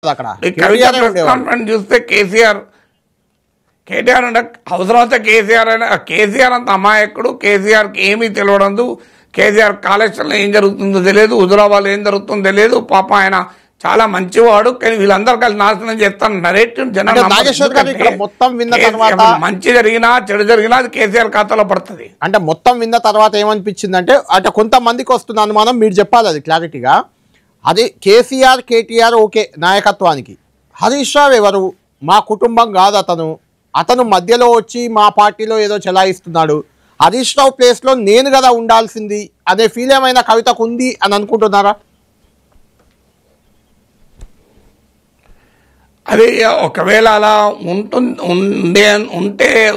అక్కడ కవిత press conference చూస్తే కేటీఆర్ అంటే అవసరం అయితే కేసీఆర్ అంత అమాయకుడు. కేసీఆర్కి ఏమీ తెలియదు. కేసీఆర్ కాళేశ్వరంలో ఏం జరుగుతుందో తెలియదు, హుజురాబాద్లో ఏం జరుగుతుందో తెలియదు. పాప ఆయన చాలా మంచివాడు, కానీ వీళ్ళందరూ కలిసి నాశనం చేస్తాను నరేటివ్ జనాలు. మంచి జరిగినా చెడు జరిగినా అది కేసీఆర్ ఖాతాలో పడుతుంది. అంటే మొత్తం విన్న తర్వాత ఏమనిపించింది అంటే కొంతమందికి వస్తున్న అనుమానం, మీరు చెప్పాలి అది క్లారిటీగా. అది కేసీఆర్ కేటీఆర్ ఓకే నాయకత్వానికి, హరీష్ రావు ఎవరు, మా కుటుంబం కాదు అతను మధ్యలో వచ్చి మా పార్టీలో ఏదో చెలాయిస్తున్నాడు, హరీష్ రావు ప్లేస్లో నేను కదా ఉండాల్సింది అనే ఫీల్ ఏమైనా కవితకు ఉంది అని అనుకుంటున్నారా? అది ఒకవేళ అలా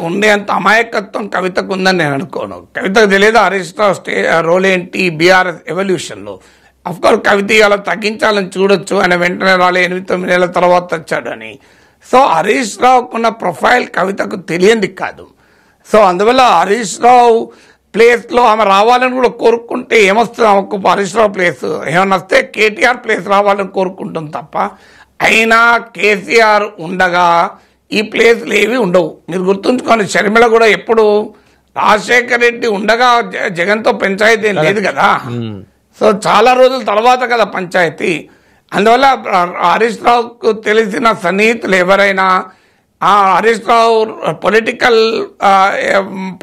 ఉండేంత అమాయకత్వం కవితకు ఉందని నేను అనుకోను. కవితకు తెలియదు హరీష్ రావు రోల్ ఏంటి బీఆర్ఎస్ ఎవల్యూషన్లో. అఫ్కోర్స్ కవిత అలా తగ్గించాలని చూడొచ్చు, ఆయన వెంటనే రాలే 8-9 నెలల తర్వాత వచ్చాడు అని. సో హరీష్ రావుకున్న ప్రొఫైల్ కవితకు తెలియంది కాదు. సో అందువల్ల హరీష్ రావు ప్లేస్లో ఆమె రావాలని కూడా కోరుకుంటే ఏమొస్తుంది ఆమెకు? హరీష్ రావు ప్లేస్ ఏమన్నా వస్తే కేటీఆర్ ప్లేస్ రావాలని కోరుకుంటుంది తప్ప, అయినా కేసీఆర్ ఉండగా ఈ ప్లేస్లు ఏవి ఉండవు. మీరు గుర్తుంచుకోండి, షర్మిల కూడా ఎప్పుడు రాజశేఖర్ రెడ్డి ఉండగా జగన్తో పంచాయతీ ఏం లేదు కదా. సో చాలా రోజుల తర్వాత కదా పంచాయతీ. అందువల్ల హరీష్ రావుకు తెలిసిన సన్నిహితులు ఎవరైనా, హరీష్ రావు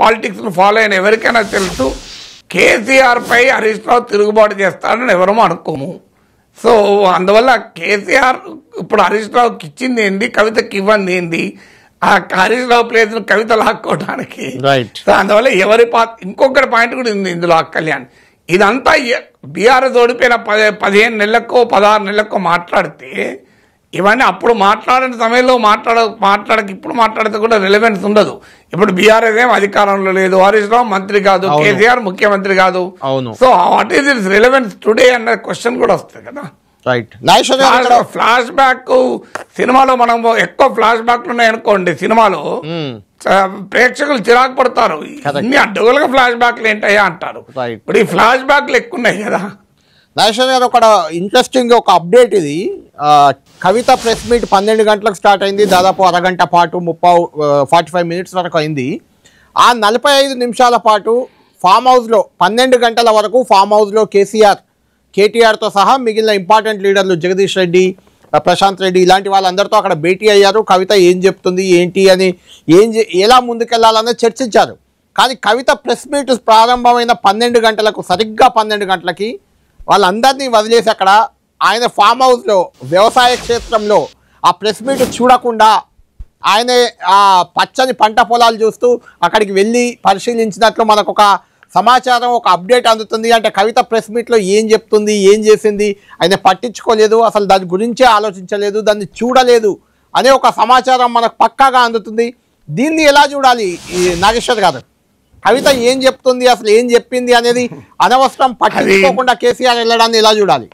పాలిటిక్స్ను ఫాలో అయిన ఎవరికైనా తెలుసు కేసీఆర్ పై హరీష్ రావు తిరుగుబాటు చేస్తారని ఎవరమో అనుకోము. సో అందువల్ల కేసీఆర్ ఇప్పుడు హరీష్ రావుకి ఇచ్చింది ఏంది, కవితకి ఇవ్వండి ఏంది? ఆ హరీష్ రావు ప్లేస్ కవిత లాక్కోవడానికి. సో అందువల్ల ఇంకొకటి పాయింట్ కూడా ఉంది ఇందులో. కళ్యాణ్ ఇదంతా బీఆర్ఎస్ ఓడిపోయిన 15 నెలలకో 16 నెలలకో మాట్లాడితే, ఇవన్నీ అప్పుడు మాట్లాడిన సమయంలో మాట్లాడక ఇప్పుడు మాట్లాడితే కూడా రిలవెన్స్ ఉండదు. ఇప్పుడు బీఆర్ఎస్ ఏం అధికారంలో లేదు, హరీష్ రావు మంత్రి కాదు, కేసీఆర్ ముఖ్యమంత్రి కాదు. So what is its relevance today అన్న క్వశ్చన్ కూడా వస్తుంది కదా. ఫ్లాష్ బ్యాక్ సినిమాలో మనం ఎక్కువ ఫ్లాష్ బ్యాక్లు ఉన్నాయనుకోండి, సినిమాలో ప్రేక్షకులు చిరాకు పడతారు, ఇన్ని అడ్డగోలుగా ఫ్లాష్ బ్యాక్లు ఏంటయ్యా అంటారు. ఇప్పుడు ఈ ఫ్లాష్ బ్యాక్లు ఎక్కువ ఉన్నాయి కదా. నాగేశ్వర్ గారు, ఒక ఇంట్రెస్టింగ్ ఒక అప్డేట్ ఇది. కవిత ప్రెస్ మీట్ 12 గంటలకు స్టార్ట్ అయింది, దాదాపు అరగంట పాటు 45 మినిట్స్ వరకు అయింది. ఆ 45 నిమిషాల పాటు ఫామ్ హౌస్లో 12 గంటల వరకు ఫామ్ హౌస్లో కేటీఆర్తో సహా మిగిలిన ఇంపార్టెంట్ లీడర్లు జగదీష్ రెడ్డి, ప్రశాంత్ రెడ్డి ఇలాంటి వాళ్ళందరితో అక్కడ భేటీ అయ్యారు. కవిత ఏం చెప్తుంది ఏంటి అని, ఎలా ముందుకెళ్లాలనేది చర్చించారు. కానీ కవిత ప్రెస్ మీట్ ప్రారంభమైన 12 గంటలకు, సరిగ్గా 12 గంటలకి వాళ్ళందరినీ వదిలేసి అక్కడ ఆయన ఫామ్ హౌస్లో వ్యవసాయ క్షేత్రంలో ఆ ప్రెస్ మీట్ చూడకుండా ఆయనే ఆ పచ్చని పంట పొలాలు చూస్తూ అక్కడికి వెళ్ళి పరిశీలించినట్లు మనకు ఒక సమాచారం, ఒక అప్డేట్ అందుతుంది. అంటే కవిత ప్రెస్ మీట్లో ఏం చెప్తుంది, ఏం చేసింది ఆయన పట్టించుకోలేదు, అసలు దాని గురించే ఆలోచించలేదు, దాన్ని చూడలేదు అనే ఒక సమాచారం మనకు పక్కాగా అందుతుంది. దీన్ని ఎలా చూడాలి నాగేశ్వర్ గారు? కవిత ఏం చెప్తుంది, అసలు ఏం చెప్పింది అనేది అనవసరం పట్టించుకోకుండా కేసీఆర్ వెళ్ళడాన్ని ఎలా చూడాలి?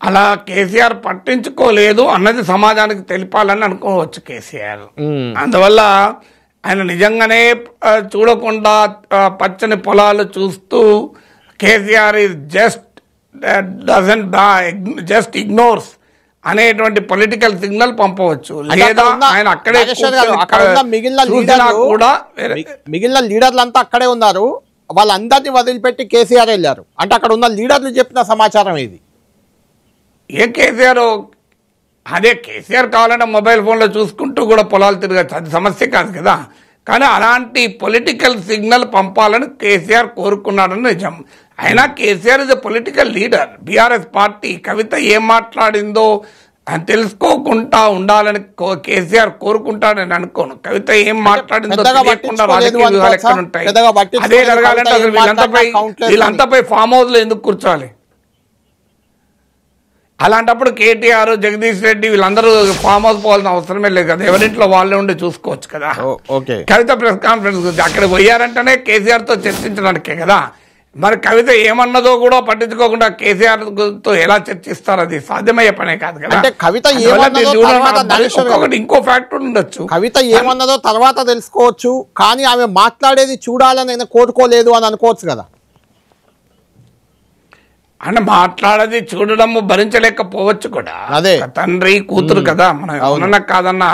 అలా కేసీఆర్ పట్టించుకోలేదు అన్నది సమాజానికి తెలిపాలని అనుకోవచ్చు కేసీఆర్. అందువల్ల ఆయన నిజంగానే చూడకుండా పచ్చని పొలాలు చూస్తూ కేసీఆర్ ఈజ్ జస్ట్ ఇగ్నోర్స్ అనేటువంటి పొలిటికల్ సిగ్నల్ పంపవచ్చు. లేదా ఆయన అక్కడే మిగిలిన లీడర్లంతా అక్కడే ఉన్నారు, వాళ్ళందరినీ వదిలిపెట్టి కేసీఆర్ వెళ్ళారు. అంటే అక్కడ ఉన్న లీడర్లు చెప్పిన సమాచారం ఇది. కేసీఆర్ కావాలంటే మొబైల్ ఫోన్లో చూసుకుంటూ కూడా పొలాలు తిరగచ్చు, అది సమస్య కాదు కదా. కానీ అలాంటి పొలిటికల్ సిగ్నల్ పంపాలని కేసీఆర్ కోరుకున్నాడని నిజం. అయినా KCR is a political leader, BRS party. Kavitha ఏం మాట్లాడిందో తెలుసుకోకుండా ఉండాలని కేసీఆర్ కోరుకుంటాడని అనుకోను. కవిత ఏం మాట్లాడిందో తెలియకుండా రాజకీయాలు ఎక్కడ ఉంటాయి? అదే జరగాలంటే అసలు వీళ్ళంతాపై ఫామ్ హౌస్ లో ఎందుకు కూర్చోవాలి? అలాంటప్పుడు కేటీఆర్, జగదీష్ రెడ్డి వీళ్ళందరూ ఫామ్ హౌస్ పోవాల్సిన అవసరమే లేదు కదా, ఎవరింట్లో వాళ్ళే ఉండి చూసుకోవచ్చు కదా. కవిత ప్రెస్ కాన్ఫరెన్స్ గురించి అక్కడ పోయారంటేనే కేసీఆర్ తో చర్చించడానికే కదా. మరి కవిత ఏమన్నదో కూడా పట్టించుకోకుండా కేసీఆర్ తో ఎలా చర్చిస్తారు? అది సాధ్యమయ్యే పనే కాదు కదా. ఇంకో ఫ్యాక్టర్ ఉండొచ్చు, కవిత ఏమన్నదో తర్వాత తెలుసుకోవచ్చు, కానీ ఆమె మాట్లాడేది చూడాలని కోరుకోలేదు అని అనుకోవచ్చు కదా. అంటే మాట్లాడది చూడడం భరించలేకపోవచ్చు కూడా. అదే తండ్రి కూతురు కదా, మనం అవునన్నా కాదన్నా.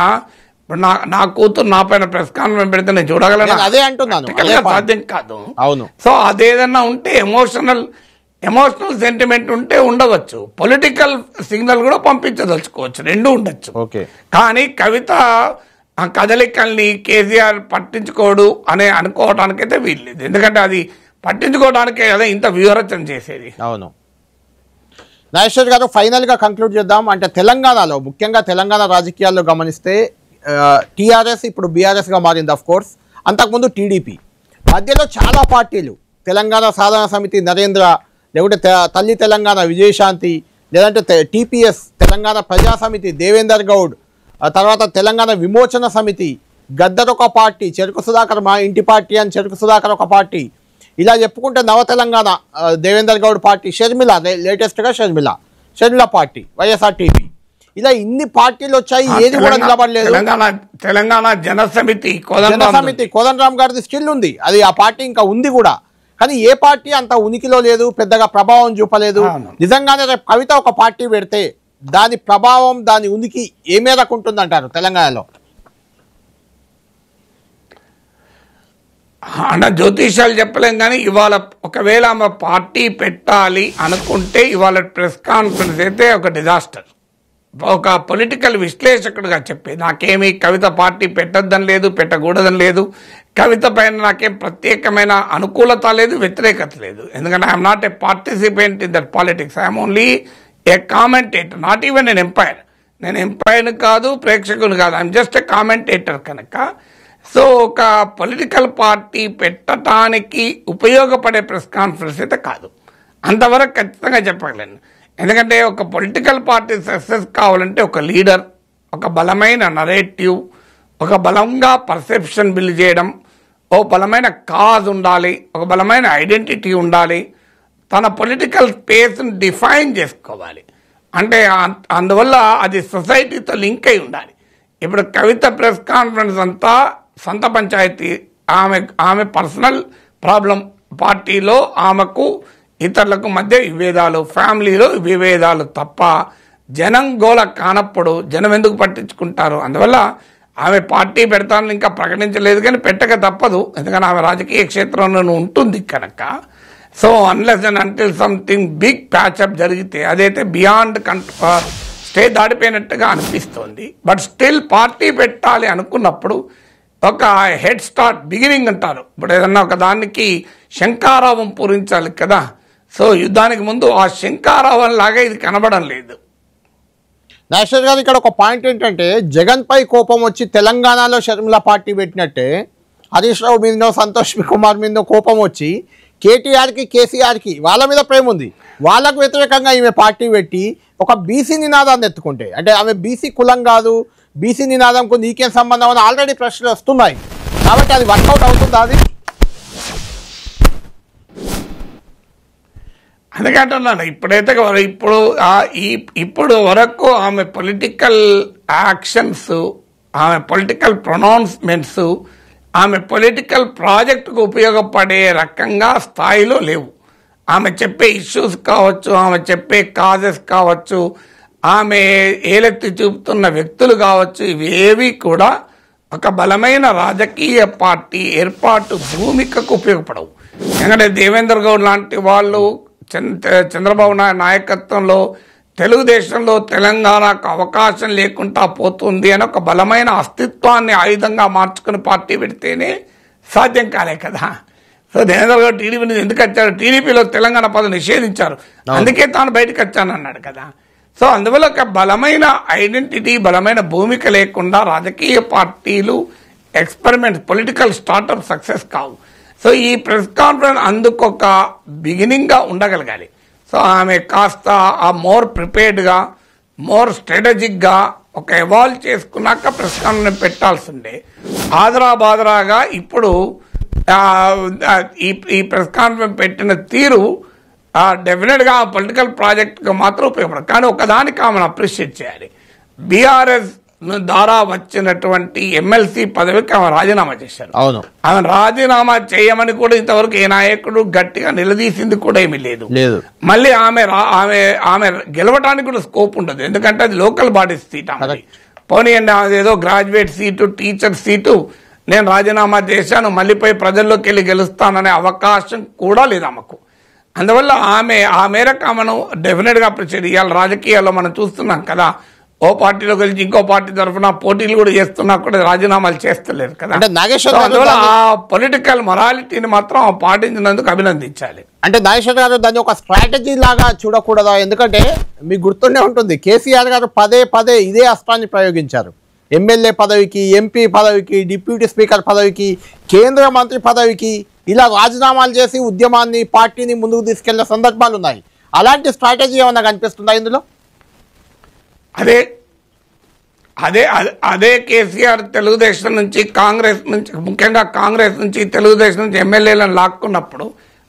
ఇప్పుడు నా కూతురు నా పైన ప్రెస్ కాన్ఫరెన్స్ పెడితే నేను చూడగలను, అదే అంటున్నాను, సాధ్యం కాదు. అవును. సో అదేదన్నా ఉంటే ఎమోషనల్ సెంటిమెంట్ ఉంటే ఉండవచ్చు, పొలిటికల్ సిగ్నల్ కూడా పంపించదలుచుకోవచ్చు, రెండు ఉండొచ్చు. కానీ కవిత ఆ కదలికల్ని కేసీఆర్ పట్టించుకోడు అని అనుకోవడానికైతే వీల్లేదు. ఎందుకంటే అది పట్టించుకోవడానికే కదా ఇంత వ్యూహరచన చేసేది. అవును. నాగేశ్వర్ గారు, ఫైనల్గా కంక్లూడ్ చేద్దాం. అంటే తెలంగాణలో, ముఖ్యంగా తెలంగాణ రాజకీయాల్లో గమనిస్తే టీఆర్ఎస్ ఇప్పుడు బీఆర్ఎస్గా మారింది. ఆఫ్ కోర్స్ అంతకుముందు టీడీపీ, మధ్యలో చాలా పార్టీలు, తెలంగాణ సాధన సమితి నరేంద్ర, లేకుంటే తల్లి తెలంగాణ విజయశాంతి, లేదంటే టీపీఎస్ తెలంగాణ ప్రజా సమితి దేవేందర్ గౌడ్, తర్వాత తెలంగాణ విమోచన సమితి, గద్దర్ ఒక పార్టీ, చెరుకు సుధాకర్ మా ఇంటి పార్టీ అని చెరుకు సుధాకర్ ఒక పార్టీ, ఇలా చెప్పుకుంటే నవ తెలంగాణ దేవేందర్ గౌడ్ పార్టీ, షర్మిల లేటెస్ట్గా షర్మిల పార్టీ, వైఎస్ఆర్టీపీ, ఇలా ఇన్ని పార్టీలు వచ్చాయి, ఏది కూడా నిలబడలేదు. తెలంగాణ జనసమితి కోదండరామ్ గారిది స్టిల్ ఉంది, అది ఆ పార్టీ ఇంకా ఉంది కూడా. కానీ ఏ పార్టీ అంత ఉనికిలో లేదు, పెద్దగా ప్రభావం చూపలేదు. నిజంగానే రేపు కవిత ఒక పార్టీ పెడితే దాని ప్రభావం, దాని ఉనికి ఏ మేరకు ఉంటుందంటారు తెలంగాణలో? అన్న జ్యోతిషాలు చెప్పలేం, కానీ ఇవాళ ఒకవేళ ఆమె పార్టీ పెట్టాలి అనుకుంటే ఇవాళ ప్రెస్ కాన్ఫరెన్స్ అయితే ఒక డిజాస్టర్. ఒక పొలిటికల్ విశ్లేషకుడుగా చెప్పి నాకేమీ కవిత పార్టీ పెట్టద్దని లేదు, పెట్టకూడదని లేదు, కవిత పైన నాకేం ప్రత్యేకమైన అనుకూలత లేదు, వ్యతిరేకత లేదు. ఎందుకంటే I'm not a participant in that politics, I'm only a commentator, not even an umpire. నేను ఎంపైర్ని కాదు, ప్రేక్షకుని కాదు, ఐఎమ్ జస్ట్ ఏ కామెంటేటర్. కనుక సో ఒక పొలిటికల్ పార్టీ పెట్టడానికి ఉపయోగపడే ప్రెస్ కాన్ఫరెన్స్ అయితే కాదు, అంతవరకు ఖచ్చితంగా చెప్పగలను. ఎందుకంటే ఒక పొలిటికల్ పార్టీ సక్సెస్ కావాలంటే ఒక లీడర్, ఒక బలమైన నరేటివ్, ఒక బలంగా పర్సెప్షన్ బిల్డ్ చేయడం, ఓ బలమైన కాజ్ ఉండాలి, ఒక బలమైన ఐడెంటిటీ ఉండాలి, తన పొలిటికల్ స్పేస్ని డిఫైన్ చేసుకోవాలి. అంటే అందువల్ల అది సొసైటీతో లింక్ అయి ఉండాలి. ఇప్పుడు కవిత ప్రెస్ కాన్ఫరెన్స్ అంతా సొంత పంచాయతీ, ఆమె పర్సనల్ ప్రాబ్లం, పార్టీలో ఆమెకు ఇతరులకు మధ్య విభేదాలు, ఫ్యామిలీలో విభేదాలు తప్ప జనం గోల కానప్పుడు జనం ఎందుకు పట్టించుకుంటారు? అందువల్ల ఆమె పార్టీ పెడతానని ఇంకా ప్రకటించలేదు, కానీ పెట్టక తప్పదు, ఎందుకంటే ఆమె రాజకీయ క్షేత్రంలో ఉంటుంది కనుక. So unless and until something big patch up జరిగితే అదైతే బియాండ్ స్టే దాటిపోయినట్టుగా అనిపిస్తుంది. బట్ స్టిల్ పార్టీ పెట్టాలి అనుకున్నప్పుడు ఒక హెడ్ స్టార్ట్, బిగినింగ్ అంటారు. ఇప్పుడు ఏదన్నా ఒక దానికి శంఖారావం పూరించాలి కదా, సో యుద్ధానికి ముందు ఆ శంఖారావం లాగా ఇది కనబడం లేదు. నాగేశ్వర్ గారు, ఇక్కడ ఒక పాయింట్ ఏంటంటే, జగన్ పై కోపం వచ్చి తెలంగాణలో షర్మిల పార్టీ పెట్టినట్టే హరీష్ రావు మీదనో సంతోష్ కుమార్ మీదనో కోపం వచ్చి కేటీఆర్కి కేసీఆర్కి వాళ్ళ మీద ప్రేమ ఉంది, వాళ్ళకు వ్యతిరేకంగా ఈమె పార్టీ పెట్టి ఒక బీసీ నినాదాన్ని ఎత్తుకుంటే, అంటే ఆమె బీసీ కులం కాదు, బీసీ నినాదంకు నీకేం సంబంధం అని ఆల్రెడీ ప్రశ్నలు వస్తున్నాయి. కాబట్టి అది వర్కౌట్ అవుతుందా? అది అందుకంటున్నాను, ఇప్పుడైతే ఇప్పుడు వరకు ఆమె పొలిటికల్ యాక్షన్స్, ఆమె పొలిటికల్ ప్రొనౌన్స్మెంట్స్, ఆమె పొలిటికల్ ప్రాజెక్టుకు ఉపయోగపడే రకంగా స్థాయిలో లేవు. ఆమె చెప్పే ఇష్యూస్ కావచ్చు, ఆమె చెప్పే కాజెస్ కావచ్చు, ఆమె ఏలెత్తి చూపుతున్న వ్యక్తులు కావచ్చు, ఇవేవి కూడా ఒక బలమైన రాజకీయ పార్టీ ఏర్పాటు భూమికకు ఉపయోగపడవు. ఎందుకంటే దేవేందర్ గౌడ్ లాంటి వాళ్ళు చంద్రబాబు నాయుడు నాయకత్వంలో తెలుగుదేశంలో తెలంగాణకు అవకాశం లేకుండా పోతుంది అని ఒక బలమైన అస్తిత్వాన్ని ఆయుధంగా మార్చుకుని పార్టీ పెడితేనే సాధ్యం కాలే కదా. సో దేవేంద్ర గౌడ్ టీడీపీ నుంచి ఎందుకు వచ్చారు? టీడీపీలో తెలంగాణ పదవి నిషేధించారు, అందుకే తాను బయటకు వచ్చానన్నాడు కదా. సో అందువల్ల ఒక బలమైన ఐడెంటిటీ, బలమైన భూమిక లేకుండా రాజకీయ పార్టీలు ఎక్స్పెరిమెంట్, పొలిటికల్ స్టార్టప్ సక్సెస్ కావు. సో ఈ ప్రెస్ కాన్ఫరెన్స్ అందుకు ఒక బిగినింగ్గా ఉండగలగాలి. సో ఆమె కాస్త ఆ మోర్ ప్రిపేర్డ్గా, మోర్ స్ట్రాటజిక్గా ఒక ఎవాల్వ్ చేసుకున్నాక ప్రెస్ కాన్ఫరెన్స్ పెట్టాల్సిందే. ఆదరాబాదరాగా ఇప్పుడు ఈ ప్రెస్ కాన్ఫరెన్స్ పెట్టిన తీరు డెఫినెట్గా పొలిటికల్ ప్రాజెక్ట్గా మాత్రం ఉపయోగపడదు. కానీ ఒకదానికి ఆమెను అప్రిషియేట్ చేయాలి. బీఆర్ఎస్ ద్వారా వచ్చినటువంటి ఎమ్మెల్సీ పదవికి ఆమె రాజీనామా చేశారు. అవును, ఆమె రాజీనామా చేయమని కూడా ఇంతవరకు ఏ నాయకుడు గట్టిగా నిలదీసింది కూడా ఏమీ లేదు. మళ్ళీ ఆమె గెలవడానికి కూడా స్కోప్ ఉండదు, ఎందుకంటే అది లోకల్ బాడీ సీట్. పోనీ అదేదో గ్రాడ్యుయేట్ సీటు, టీచర్ సీటు, నేను రాజీనామా చేశాను మళ్ళీ పోయి ప్రజల్లోకి వెళ్ళి గెలుస్తాననే అవకాశం కూడా లేదు ఆమెకు. అందువల్ల ఆ మేరకు ఆమెను డెఫినెట్గా అప్రిషియేట్ చేయాలి. రాజకీయాల్లో మనం చూస్తున్నాం కదా, ఓ పార్టీలో గెలిచి ఇంకో పార్టీ తరఫున పోటీలు కూడా చేస్తున్నా కూడా రాజీనామాలు చేస్తలేరు కదా. అందువల్ల ఆ పొలిటికల్ మొరాలిటీని మాత్రం పాటించినందుకు అభినందించాలి. అంటే నాగేశ్వర్ గారు దాన్ని ఒక స్ట్రాటజీ లాగా చూడకూడదా? ఎందుకంటే మీకు గుర్తుండే ఉంటుంది, కేసీఆర్ గారు పదే పదే ఇదే అస్త్రాన్ని ప్రయోగించారు. ఎమ్మెల్యే పదవికి, ఎంపీ పదవికి, డిప్యూటీ స్పీకర్ పదవికి, కేంద్ర మంత్రి పదవికి ఇలా రాజీనామాలు చేసి ఉద్యమాన్ని, పార్టీని ముందుకు తీసుకెళ్లిన సందర్భాలు ఉన్నాయి. అలాంటి స్ట్రాటజీ ఏమన్నా కనిపిస్తుందా ఇందులో? అదే కేసీఆర్ తెలుగుదేశం నుంచి, కాంగ్రెస్ నుంచి, ముఖ్యంగా కాంగ్రెస్ నుంచి తెలుగుదేశం నుంచి ఎమ్మెల్యేలను లాక్కున్నప్పుడు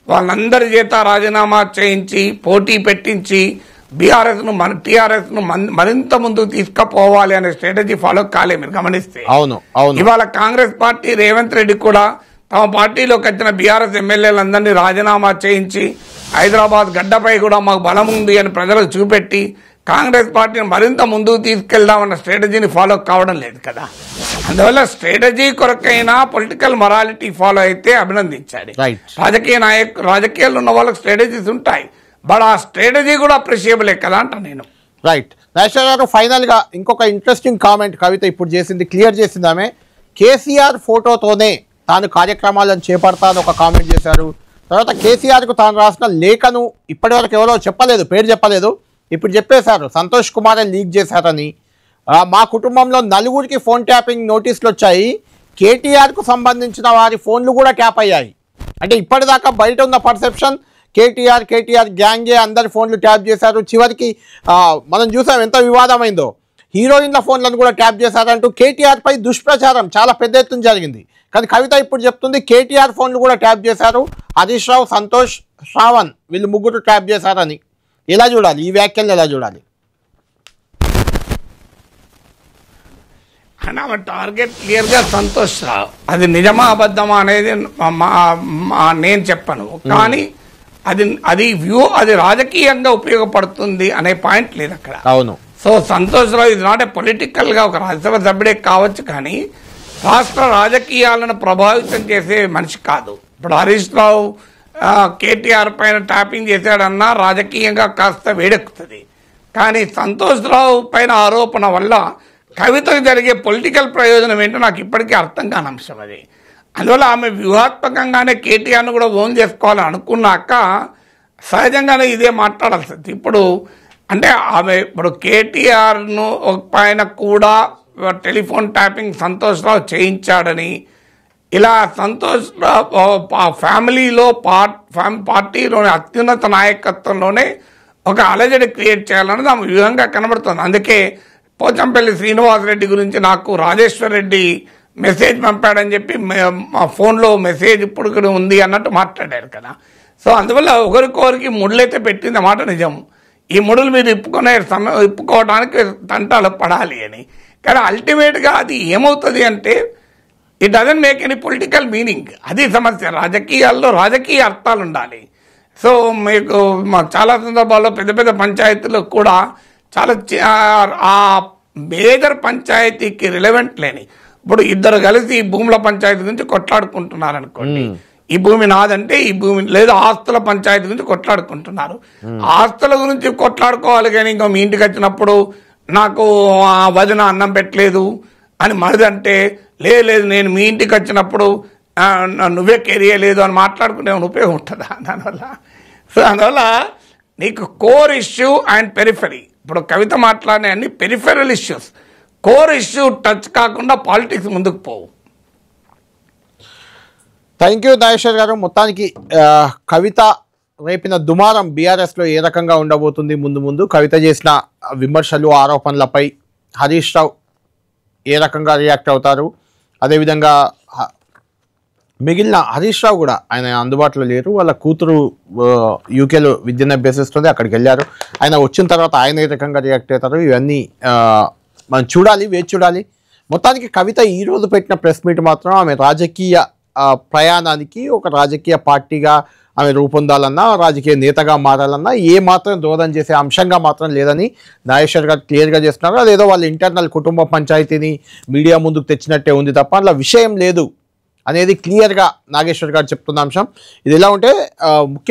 వాళ్ళందరి చేత రాజీనామా చేయించి పోటీ పెట్టించి టీఆర్ఎస్ను మరింత ముందుకు తీసుకుపోవాలి అనే స్ట్రాటజీ ఫాలో కాలే. మీరు గమనిస్తే ఇవాళ కాంగ్రెస్ పార్టీ రేవంత్ రెడ్డి కూడా తమ పార్టీలోకి వచ్చిన బీఆర్ఎస్ ఎమ్మెల్యేలందరినీ రాజీనామా చేయించి హైదరాబాద్ గడ్డపై కూడా మాకు బలం ఉంది అని ప్రజలకు చూపెట్టి కాంగ్రెస్ పార్టీని మరింత ముందుకు తీసుకెళ్దామన్న స్ట్రాటజీని ఫాలో కావడం లేదు కదా. అందువల్ల స్ట్రాటజీ కొరకైనా పొలిటికల్ మొరాలిటీ ఫాలో అయితే అభినందించాలి. రాజకీయాల్లో ఉన్న వాళ్ళకి స్ట్రాటజీస్ ఉంటాయి, బట్ ఆ స్ట్రాటజీ కూడా అప్రిషియబులే కదా అంట నేను. రైట్. నాగేశ్వర్ గారు, ఫైనల్ గా ఇంకొక ఇంట్రెస్టింగ్ కామెంట్ కవిత ఇప్పుడు చేసింది, క్లియర్ చేసింది. ఆమె కేసీఆర్ ఫోటోతోనే తాను కార్యక్రమాలను చేపడతాను ఒక కామెంట్ చేశారు. తర్వాత కేసీఆర్కు తాను రాసిన లేఖను ఇప్పటివరకు ఎవరో చెప్పలేదు, పేరు చెప్పలేదు, ఇప్పుడు చెప్పేశారు సంతోష్ కుమారే లీక్ చేశారని. మా కుటుంబంలో నలుగురికి ఫోన్ ట్యాపింగ్ నోటీసులు వచ్చాయి, కేటీఆర్కు సంబంధించిన వారి ఫోన్లు కూడా ట్యాప్ అయ్యాయి. అంటే ఇప్పటిదాకా బయట ఉన్న పర్సెప్షన్ కేటీఆర్ గ్యాంగే అందరి ఫోన్లు ట్యాప్ చేశారు. చివరికి మనం చూసాం ఎంత వివాదమైందో, హీరోయిన్ల ఫోన్లను కూడా ట్యాప్ చేశారంటూ కేటీఆర్పై దుష్ప్రచారం చాలా పెద్ద ఎత్తున జరిగింది. కానీ కవిత ఇప్పుడు చెప్తుంది కేటీఆర్ ఫోన్లు కూడా ట్యాప్ చేశారు, హరీష్ రావు, సంతోష్, శ్రావణ్ వీళ్ళు ముగ్గురు ట్యాప్ చేశారని. ఎలా చూడాలి ఈ వ్యాఖ్యలను, ఎలా చూడాలి? ఆమె టార్గెట్ క్లియర్గా సంతోష్ రావు. అది నిజమా అబద్ధమా అనేది నేను చెప్పను, కానీ అది రాజకీయంగా ఉపయోగపడుతుంది అనే పాయింట్ లేదు అక్కడ. అవును. సో సంతోష్ రావు ఇది నాట్ ఏ పొలిటికల్ గా ఒక రాజ్యసభ సభ్యుడే కావచ్చు, కానీ రాష్ట్ర రాజకీయాలను ప్రభావితం చేసే మనిషి కాదు. ఇప్పుడు హరీష్ రావు కేటీఆర్ పైన ట్యాపింగ్ చేశాడన్నా రాజకీయంగా కాస్త వేడెక్కుతుంది, కానీ సంతోష్ రావు పైన ఆరోపణ వల్ల కవితకు జరిగే పొలిటికల్ ప్రయోజనం ఏంటో నాకు ఇప్పటికీ అర్థం కాని అంశం అది. అందువల్ల ఆమె వ్యూహాత్మకంగానే కేటీఆర్ను కూడా ఓన్ చేసుకోవాలని అనుకున్నాక సహజంగానే ఇదే మాట్లాడాల్సి వస్తుంది. ఇప్పుడు అంటే ఆమె ఇప్పుడు కేటీఆర్ను ఒక పైన కూడా టెలిఫోన్ ట్యాపింగ్ సంతోష్ రావు చేయించాడని, ఇలా సంతోష్ రావు ఫ్యామిలీలో పార్టీలోని అత్యున్నత నాయకత్వంలోనే ఒక అలజడి క్రియేట్ చేయాలన్నది ఆమె వ్యూహంగా కనబడుతుంది. అందుకే పోచంపల్లి శ్రీనివాసరెడ్డి గురించి నాకు రాజేశ్వర్ రెడ్డి మెసేజ్ పంపాడని చెప్పి మా ఫోన్లో మెసేజ్ ఇప్పుడు కూడా ఉంది అన్నట్టు మాట్లాడారు కదా. సో అందువల్ల ఒకరికొకరికి ముళ్ళైతే పెట్టింది అన్నమాట నిజం. ఈ ముడులు మీరు ఇప్పుకోవడానికి తంటాలు పడాలి అని, కానీ అల్టిమేట్గా అది ఏమవుతుంది అంటే it doesn't make any political meaning. అది సమస్య. రాజకీయాల్లో రాజకీయ అర్థాలు ఉండాలి. సో మీకు చాలా సందర్భాల్లో పెద్ద పెద్ద పంచాయతీలకు కూడా చాలా ఆ మేజర్ పంచాయతీకి రిలవెంట్ లేని, ఇప్పుడు ఇద్దరు కలిసి ఈ భూముల పంచాయతీ గురించి కొట్లాడుకుంటున్నారు అనుకోండి, ఈ భూమి నాదంటే ఈ భూమి లేదా ఆస్తుల పంచాయతీ గురించి కొట్లాడుకుంటున్నారు. ఆస్తుల గురించి కొట్లాడుకోవాలి, కానీ ఇంకా మీ ఇంటికి వచ్చినప్పుడు నాకు వదిన అన్నం పెట్టలేదు అని మరిదంటే లేదు నేను మీ ఇంటికి వచ్చినప్పుడు నువ్వే కెరియలేదు అని మాట్లాడుకుంటే ఉపయోగం ఉంటుందా దానివల్ల? సో అందువల్ల నీకు కోర్ ఇష్యూ అండ్ పెరిఫరీ, ఇప్పుడు కవిత మాట్లాడిన అన్ని peripheral issues, core issue touch కాకుండా పాలిటిక్స్ ముందుకు పోవు. థ్యాంక్ యూ నాగేశ్వర్ గారు. మొత్తానికి కవిత రేపిన దుమారం బీఆర్ఎస్లో ఏ రకంగా ఉండబోతుంది, ముందు కవిత చేసిన విమర్శలు ఆరోపణలపై హరీష్ రావు ఏ రకంగా రియాక్ట్ అవుతారు, అదేవిధంగా మిగిలిన హరీష్ రావు కూడా ఆయన అందుబాటులో లేరు, వాళ్ళ కూతురు యూకేలో విద్యను అభ్యసిస్తుంది, అక్కడికి వెళ్ళారు, ఆయన వచ్చిన తర్వాత ఆయన ఏ రకంగా రియాక్ట్ అవుతారు, ఇవన్నీ మనం చూడాలి, వేచి చూడాలి. మొత్తానికి కవిత ఈరోజు పెట్టిన ప్రెస్ మీట్ మాత్రం ఆమె రాజకీయ ప్రయాణానికి ఒక రాజకీయ పార్టీగా ఆమె రూపొందాలన్నా, రాజకీయ నేతగా మారాలన్నా ఏ మాత్రం దోహదం చేసే అంశంగా మాత్రం లేదని నాగేశ్వర్ గారు క్లియర్గా చేస్తున్నారు. అదేదో వాళ్ళ ఇంటర్నల్ కుటుంబ పంచాయతీని మీడియా ముందుకు తెచ్చినట్టే ఉంది తప్ప అట్లా విషయం లేదు అనేది క్లియర్గా నాగేశ్వర్ గారు చెప్తున్న అంశం. ఇది ఎలా ఉంటే ముఖ్య